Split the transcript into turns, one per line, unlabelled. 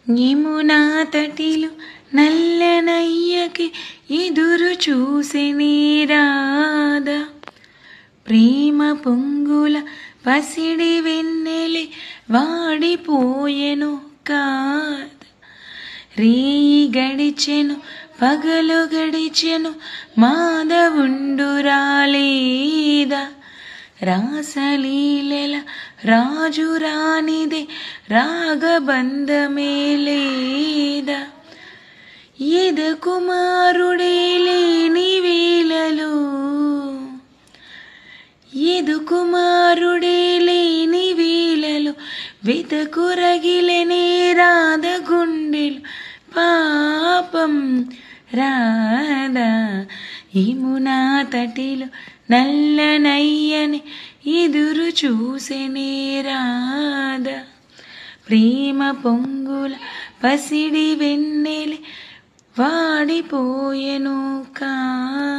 యమునా తటిలో నల్లనయ్యకి ఎదురు చూసెనే రాధ. ప్రేమ పొంగుల పసిడి వెన్నెలే వాడిపోయెను కాద. రేయి గడిచెను పగలు గడిచెను మాధవుండు రాలేదా. రాసలీలెల రాజు రానిదే రాగబంధమే లేదా. ఎద కుమారుడే లేని వేళలో వెతకురగిలెనే రాధ గుండెలు పాపం రాధా. యమునా తటిలో నల్లనయ్యని ఎదురు చూసెనే రాధ. ప్రేమ పొంగుల పసిడి వెన్నెలే వాడిపోయెను కాద.